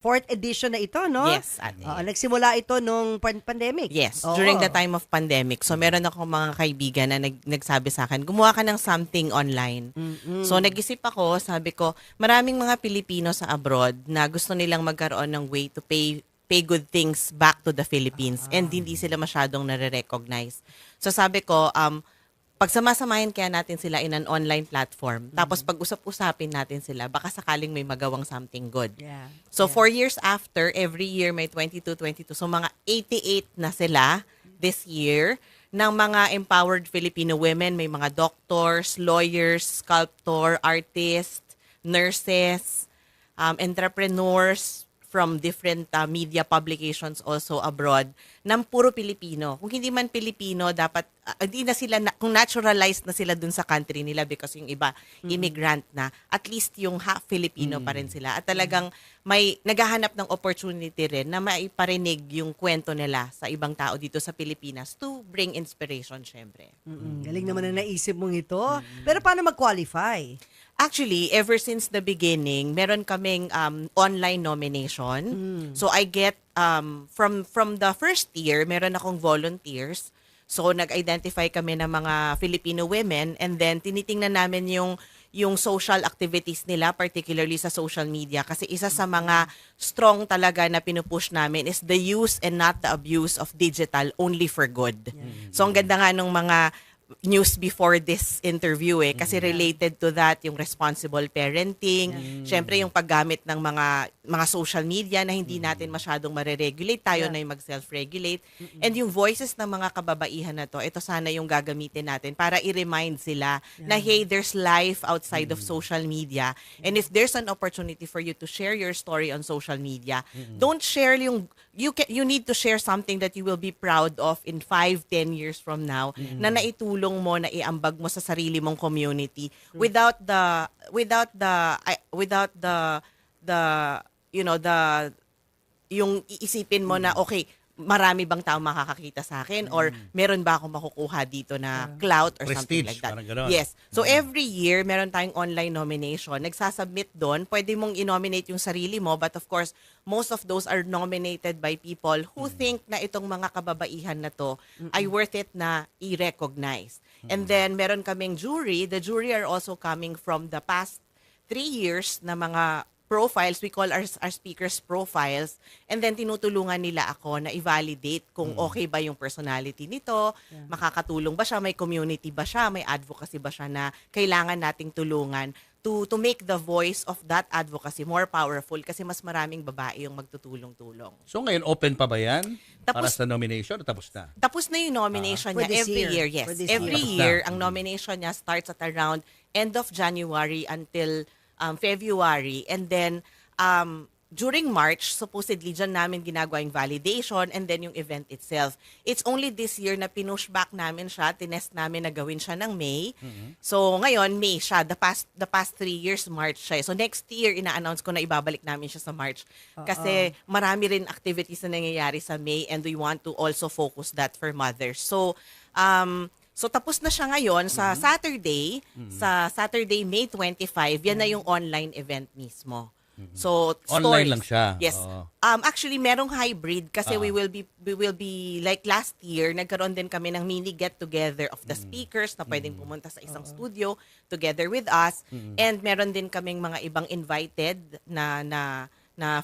Fourth edition na ito, no? Yes, ate. Nagsimula ito nung pandemic. Yes, Oo. during the time of pandemic. So, meron ako mga kaibigan na nagsabi sa akin, gumawa ka ng something online. So, nag-isip ako, sabi ko, maraming mga Pilipino sa abroad na gusto nilang magkaroon ng way to pay good things back to the Philippines and hindi sila masyadong nare-recognize. So, sabi ko, pagsamasamahin kaya natin sila in an online platform. Tapos pag-usap-usapin natin sila, baka sakaling may magawang something good. Yeah. So 4 years after, every year may 22. So mga 88 na sila this year ng mga empowered Filipino women. May mga doctors, lawyers, sculptor, artists, nurses, entrepreneurs from different media publications also abroad ng puro Pilipino. Kung hindi man Pilipino, dapat hindi na sila kung naturalized na sila dun sa country nila because yung iba immigrant na, at least yung half Filipino pa rin sila. At talagang may naghahanap ng opportunity rin na maiparinig yung kwento nila sa ibang tao dito sa Pilipinas to bring inspiration, syempre. Galing naman na naisip mong ito. Pero paano mag-qualify? Actually, ever since the beginning, meron kaming online nomination. So I get from the first year, meron akong volunteers. So nag-identify kami ng mga Filipino women and then tinitingnan namin yung social activities nila, particularly sa social media. Kasi isa sa mga strong talaga na pinupush namin is the use and not the abuse of digital only for good. So ang ganda nga nung mga news before this interview kasi related to that yung responsible parenting, syempre yung paggamit ng mga social media na hindi natin masyadong mareregulate, tayo na yung mag-self-regulate, and yung voices ng mga kababaihan na to, ito sana yung gagamitin natin para i-remind sila na hey, there's life outside of social media, and if there's an opportunity for you to share your story on social media, don't share you need to share something that you will be proud of in 5-10 years from now na naitulong mo na iambag mo sa sarili mong community without the yung iisipin mo na okay, marami bang tao makakakita sa akin or meron ba akong makukuha dito na clout or something Prestige, like that. parang ganon. Yes. So every year meron tayong online nomination. Nagsasubmit doon, pwede mong i-nominate yung sarili mo, but of course, most of those are nominated by people who think na itong mga kababaihan na to ay worth it na i-recognize. And then meron kaming jury. The jury are also coming from the past 3 years na mga profiles, we call our speakers profiles, and then tinutulungan nila ako na i-validate kung okay ba yung personality nito, makakatulong ba siya, may community ba siya, may advocacy ba siya na kailangan nating tulungan to make the voice of that advocacy more powerful kasi mas maraming babae yung magtutulong-tulong. So ngayon, open pa ba yan? Para Tapos- sa nomination? Tapos na? Tapos na yung nomination For niya this every year. year. Yes, For this every year. year, ang nomination niya starts at around end of January until February. And then, during March, supposedly, dyan namin ginagawa yung validation and then yung event itself. It's only this year na pinush back namin siya, tinest namin na gawin siya ng May. So, ngayon, May siya. The past 3 years, March siya. So, next year, ina-announce ko na ibabalik namin siya sa March. Kasi marami rin activities na nangyayari sa May and we want to also focus that for mothers. So, tapos na siya ngayon sa Saturday, sa Saturday, May 25, yan na yung online event mismo. So, Online stories. lang siya. Yes. Oo. Actually, merong hybrid kasi we will be like last year, nagkaroon din kami ng mini get-together of the speakers na pwedeng pumunta sa isang studio together with us. And meron din kaming mga ibang invited na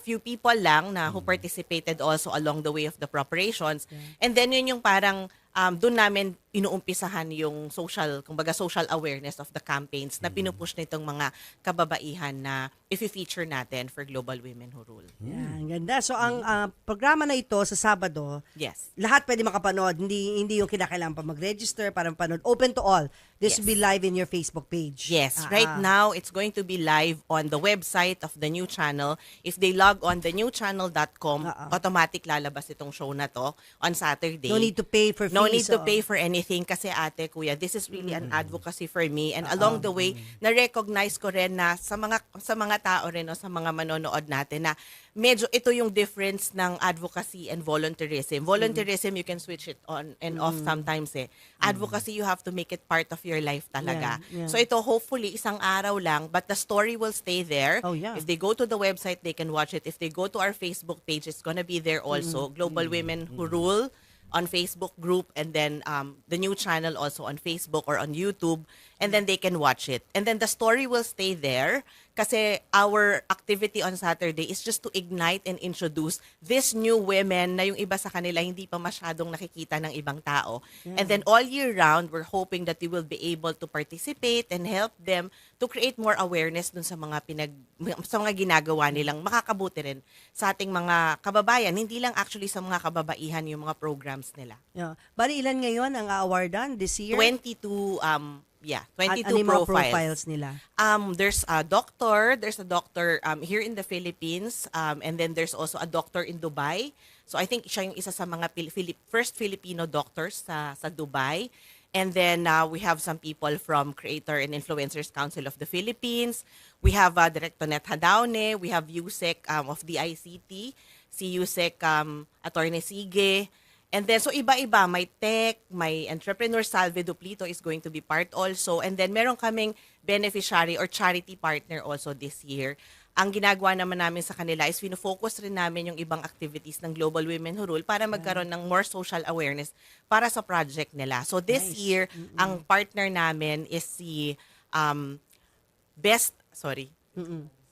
few people lang na who participated also along the way of the preparations. And then yun yung parang doon namin inuumpisahan yung kumbaga social awareness of the campaigns na pinupush nitong mga kababaihan na i-feature natin for Global Women Who Rule. Yan, ganda. So ang programa na ito sa Sabado, Yes. lahat pwede makapanood. Hindi yung kinakailangan pa mag-register para mapanood. Open to all. This Yes. will be live in your Facebook page. Yes, right now it's going to be live on the website of the new channel. If they log on thenewchannel.com, automatic lalabas itong show na to on Saturday. No need to pay for fees. No need to oh. pay for anything. think kasi ate, kuya, this is really an advocacy for me. And along the way, na-recognize ko rin na sa mga tao rin o sa mga manonood natin na medyo ito yung difference ng advocacy and volunteerism. Volunteerism, you can switch it on and off sometimes eh. Advocacy, you have to make it part of your life talaga. Yeah. So ito, hopefully, isang araw lang, but the story will stay there. Oh, yeah. If they go to the website, they can watch it. If they go to our Facebook page, it's gonna be there also. Global Women Who Rule on Facebook group, and then the new channel also on Facebook or on YouTube, and then they can watch it. And then the story will stay there kasi our activity on Saturday is just to ignite and introduce these new women na yung iba sa kanila hindi pa masyadong nakikita ng ibang tao. And then all year round, we're hoping that we will be able to participate and help them to create more awareness dun sa mga sa mga ginagawa nilang makakabuti rin sa ating mga kababayan, hindi lang actually sa mga kababaihan yung mga programs nila. Yeah. Bali, ilan ngayon ang awardan this year? 22 Ano 22 yung mga profiles. profiles nila? There's a doctor here in the Philippines, and then there's also a doctor in Dubai. So I think siya yung isa sa mga first Filipino doctors sa Dubai. And then we have some people from Creator and Influencers Council of the Philippines. We have Director Net Hadaune. We have Yusek of the ICT. Si Yusek Attorney Sige. And then, so iba-iba, may tech, may entrepreneur, Salve Duplito is going to be part also. And then, meron kaming beneficiary or charity partner also this year. Ang ginagawa naman namin sa kanila is focus rin namin yung ibang activities ng Global Women Who Rule para magkaroon ng more social awareness para sa project nila. So this year, ang partner namin is si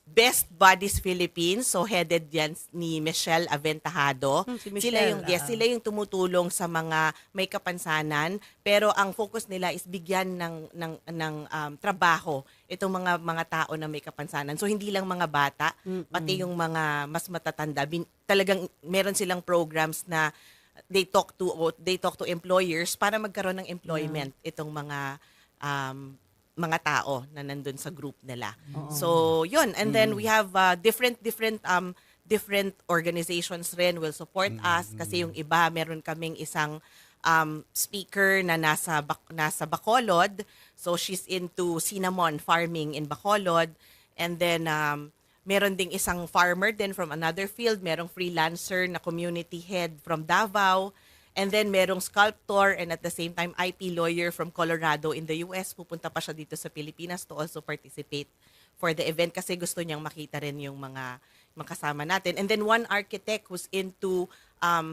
Best Bodies Philippines, so headed yan ni Michelle Aventajado. Si Michelle, Sila yung tumutulong sa mga may kapansanan, pero ang focus nila is bigyan ng trabaho itong mga tao na may kapansanan. So hindi lang mga bata, pati yung mga mas matatanda. Talagang meron silang programs na they talk to employers para magkaroon ng employment itong mga tao na nandun sa group nila. So, yun. And then we have different organizations rin will support us kasi yung iba, meron kaming isang speaker na nasa Bacolod. So, she's into cinnamon farming in Bacolod. And then, meron ding isang farmer din from another field. Merong freelancer na community head from Davao. And then merong sculptor and at the same time IP lawyer from Colorado in the US. Pupunta pa siya dito sa Pilipinas to also participate for the event kasi gusto niyang makita rin yung mga kasama natin. And then one architect who's into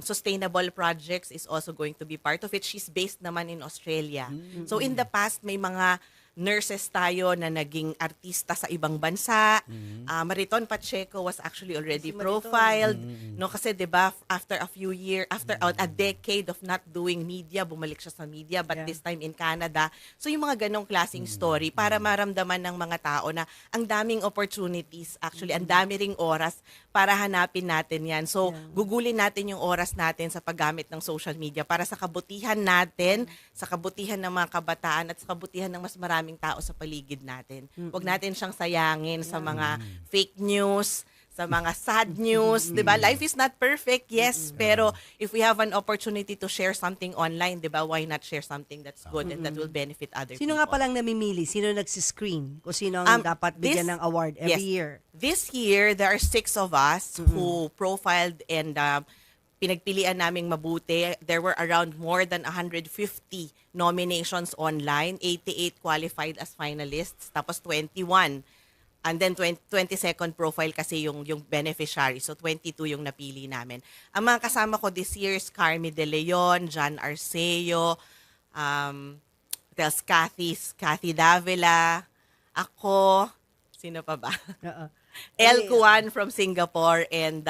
sustainable projects is also going to be part of it. She's based naman in Australia. So in the past, may mga nurses tayo na naging artista sa ibang bansa. Mariton Pacheco was actually already profiled. No, kasi 'di ba after a decade of not doing media, bumalik siya sa media but this time in Canada. So yung mga ganong klaseng story para maramdaman ng mga tao na ang daming opportunities, actually ang dami ring oras para hanapin natin 'yan. So gugulin natin yung oras natin sa paggamit ng social media para sa kabutihan natin, sa kabutihan ng mga kabataan at sa kabutihan ng mas maraming tao sa paligid natin. Huwag natin siyang sayangin sa mga fake news, sa mga sad news, 'di ba? Life is not perfect, yes, pero if we have an opportunity to share something online, 'di ba? Why not share something that's good and that will benefit other Sino people? nga palang namimili? Sino nagsiscreen? Kung sino ang dapat bigyan ng award every year? This year, there are 6 of us who profiled and pinagpilian naming mabuti. There were around more than 150 nominations online, 88 qualified as finalists, tapos 21. And then 22nd profile kasi yung beneficiary. So 22 yung napili namin. Ang mga kasama ko this year is Carmi De Leon, John Arceo, Kathy Davila, ako, sino pa ba? El Kuan from Singapore, and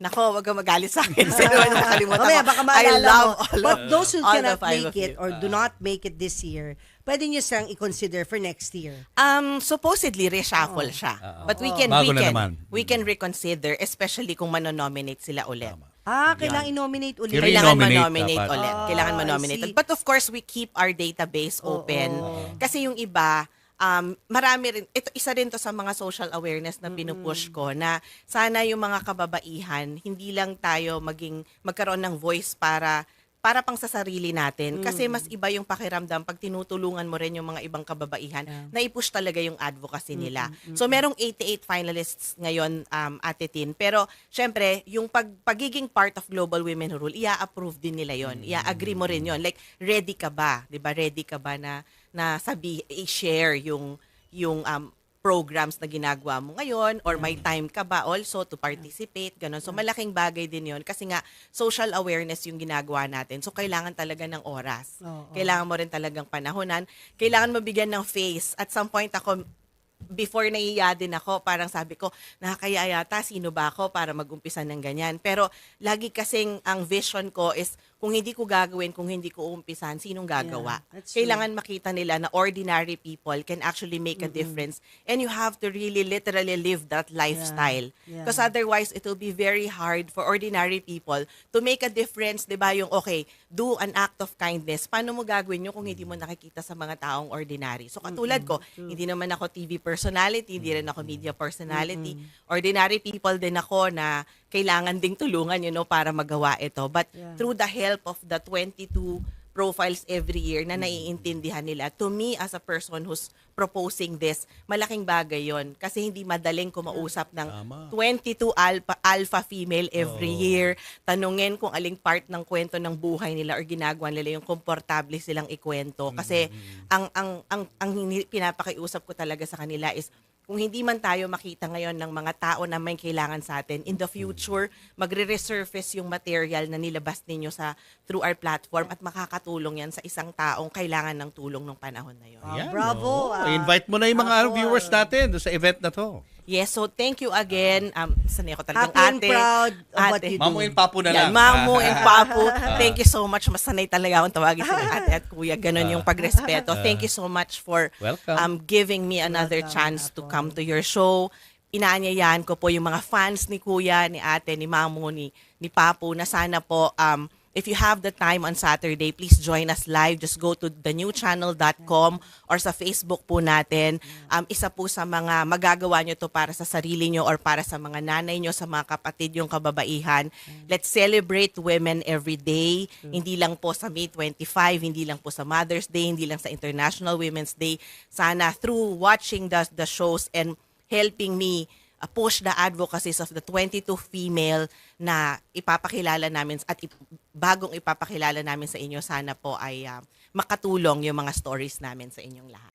nako, wag kang magalit sa akin. Sino man nakalimutan Mamaya, ko. baka I maalala love mo. all But of those who all cannot the 5 make of it you. or do not make it this year, pwede nyo silang i-consider for next year. Supposedly reshuffle siya. But we Bago na naman. can reconsider, especially kung manonominate sila ulit. Kailangan i-nominate ulit. Kailangan I-renominate manominate dapat. ulit. Kailangan I manominate. see. But of course, we keep our database open. Kasi yung iba, marami rin, ito isa rin to sa mga social awareness na pinupush ko na sana yung mga kababaihan, hindi lang tayo magkaroon ng voice para para pang sa sarili natin. Kasi mas iba yung pakiramdam pag tinutulungan mo rin yung mga ibang kababaihan na i-push talaga yung advocacy nila. So merong 88 finalists ngayon, Ate Tin. Pero syempre, yung pagiging part of Global Women Who Rule, i-approve din nila yon, i-agree mo rin yon. Like, ready ka ba? 'Di ba? Ready ka ba na i-share yung programs na ginagawa mo ngayon, or may time ka ba also to participate, ganun. So malaking bagay din yon, kasi nga social awareness yung ginagawa natin. So kailangan talaga ng oras. Kailangan mo rin talagang panahonan. Kailangan mabigyan ng face. At some point ako, before naiiya din ako, parang sabi ko, nakakaya yata, sino ba ako para mag-umpisa ng ganyan? Pero lagi kasing ang vision ko is, kung hindi ko gagawin, kung hindi ko umpisan, sinong gagawa? that's true. Kailangan makita nila na ordinary people can actually make a difference, and you have to really literally live that lifestyle. Yeah. Because otherwise, it will be very hard for ordinary people to make a difference, di ba? Yung, okay, do an act of kindness. Paano mo gagawin yun kung hindi mo nakikita sa mga taong ordinary? So katulad ko, hindi naman ako TV personality, hindi rin ako media personality. Ordinary people din ako na kailangan ding tulungan, para magawa ito. But through the help of the 22 profiles every year na naiintindihan nila, to me as a person who's proposing this, malaking bagay yon. Kasi hindi madaling kumausap ng 22 alpha female every year. Tanungin kung aling part ng kwento ng buhay nila or ginagawa nila yung komportable silang ikwento. Kasi ang pinapakiusap ko talaga sa kanila is, kung hindi man tayo makita ngayon ng mga tao na may kailangan sa atin, in the future, magre-resurface yung material na nilabas ninyo through our platform, at makakatulong yan sa isang taong kailangan ng tulong ng panahon na yun. Yan, Bravo, invite mo na yung mga viewers natin doon sa event na to. Yes, so thank you again. Sanay ako talagang Happy and ate. proud of what you do. Mamu and Papu na lang. Yan, Mamu and Papu. Thank you so much. Masanay talaga akong tawagin sa ate at kuya. Ganon yung pagrespeto. Thank you so much for Welcome. giving me another chance to come to your show. Inaanyayahan ko po yung mga fans ni kuya, ni ate, ni Mamu, ni Papu, na sana po, if you have the time on Saturday, please join us live. Just go to thenewchannel.com or sa Facebook po natin. Isa po sa mga magagawa nyo to para sa sarili nyo or para sa mga nanay nyo, sa mga kapatid yung kababaihan. Let's celebrate women every day. Hindi lang po sa May 25, hindi lang po sa Mother's Day, hindi lang sa International Women's Day. Sana through watching the shows and helping me push the advocacies of the 22 female na ipapakilala namin at bagong ipapakilala namin sa inyo, sana po ay makatulong yung mga stories namin sa inyong lahat.